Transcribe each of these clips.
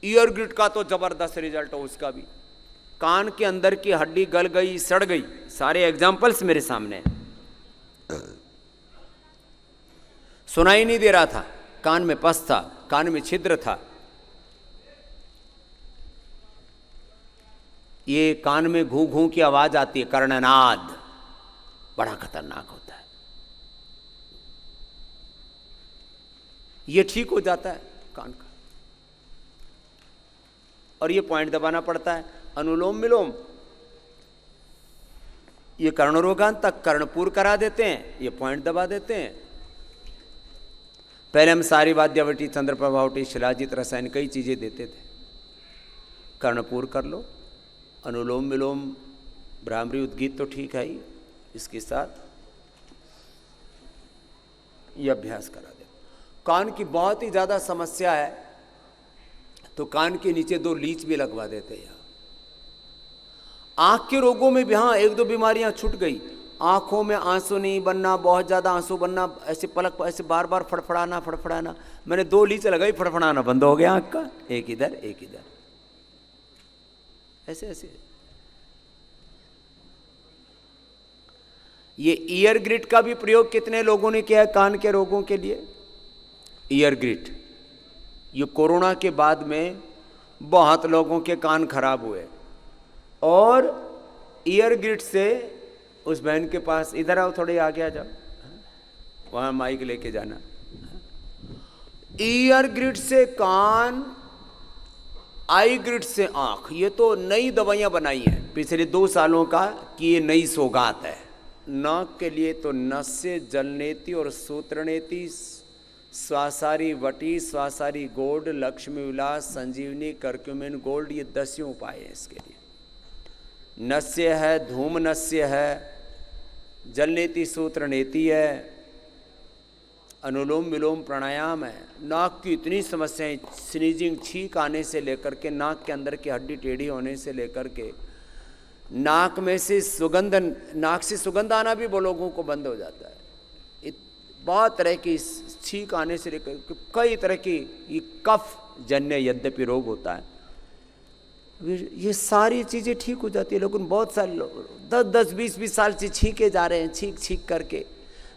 Year grid का तो जबरदस्त रिजल्ट हो उसका भी। कान के अंदर की हड्डी गल गई, सड़ गई, सारे एग्जाम्पल्स मेरे सामने हैं। सुनाई नहीं दे रहा था, कान में पस था, कान में छिद्र था। ये कान में घू घू की आवाज आती है, कर्णनाद, बड़ा खतरनाक होता है। ये ठीक हो जाता है कान का। और ये पॉइंट दबाना पड़ता है, अनुलोम विलोम। ये कर्णरोगान तक कर्णपूर करा देते हैं, ये पॉइंट दबा देते हैं। पहले हम सारी वाद्यावटी, चंद्रप्रभावटी, शिलाजीत, रसायन, कई चीजें देते थे। कर्णपूर कर लो, अनुलोम विलोम, भ्रामरी, उद्गीत तो ठीक है ही, इसके साथ ये अभ्यास करा दे। कान की बहुत ही ज्यादा समस्या है तो कान के नीचे 2 लीच भी लगवा देते हैं। आंख के रोगों में भी हाँ 1-2 बीमारियां छूट गई। आंखों में आंसू नहीं बनना, बहुत ज्यादा आंसू बनना, ऐसे पलक ऐसे बार बार फड़फड़ाना। मैंने 2 लीच लगाई, फड़फड़ाना बंद हो गया आंख का, एक इधर एक इधर, ऐसे ऐसे। ये ईयर ग्रिड का भी प्रयोग कितने लोगों ने किया है कान के रोगों के लिए। ईयर ग्रिड, ये कोरोना के बाद में बहुत लोगों के कान खराब हुए, और ईयर ग्रिड से उस बहन के पास, इधर आओ थोड़े आगे आ जाओ, वहां माइक लेके जाना। ईयर ग्रिड से कान, आई ग्रिड से आंख, ये तो नई दवाइयां बनाई हैं पिछले 2 सालों का कि ये नई सौगात है। नाक के लिए तो नस्य, जलनेति और सूत्रनेति, स्वासारी वटी, स्वासारी गोल्ड, लक्ष्मी विलास, संजीवनी, कर्क्यूमिन गोल्ड, ये 10 उपाय हैं इसके लिए। नस्य है, धूम नस्य है, जलनेति सूत्र नेति है, अनुलोम विलोम प्राणायाम है। नाक की इतनी समस्याएं, स्नीजिंग, छींक आने से लेकर के, नाक के अंदर की हड्डी टेढ़ी होने से लेकर के, नाक में से सुगंध, नाक से सुगंध आना भी वो लोगों को बंद हो जाता है। बहुत तरह की छींक आने से लेकर कई तरह की ये कफ जन्य यद्यपि रोग होता है, ये सारी चीज़ें ठीक हो जाती है। लेकिन बहुत सारे लोग 10-10, 20-20 साल से छींके जा रहे हैं, छींक करके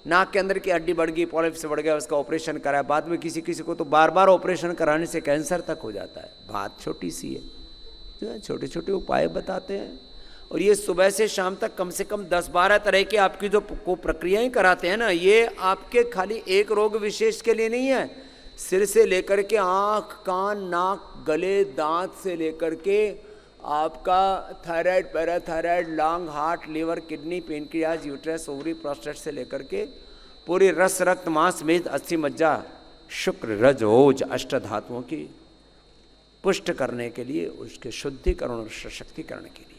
नाक के अंदर की हड्डी बढ़ गई, पॉलिप्स बढ़ गया, उसका ऑपरेशन कराया। बाद में किसी किसी को तो बार बार ऑपरेशन कराने से कैंसर तक हो जाता है। बात छोटी सी है, जो है छोटे छोटे उपाय बताते हैं। और ये सुबह से शाम तक कम से कम 10-12 तरह की आपकी जो को प्रक्रियाएं कराते हैं ना, ये आपके खाली एक रोग विशेष के लिए नहीं है। सिर से लेकर के आँख, कान, नाक, गले, दांत से लेकर के आपका thyroid, parathyroid, lung, heart, liver, kidney, pancreas, uterus, ovary, prostate से लेकर के पूरे रस, रक्त, मांस, मेद, अस्थि, मज्जा, शुक्र, रज, ओज, अष्ट धातुओं की पुष्ट करने के लिए, उसके शुद्धिकरण और सशक्तिकरण के लिए।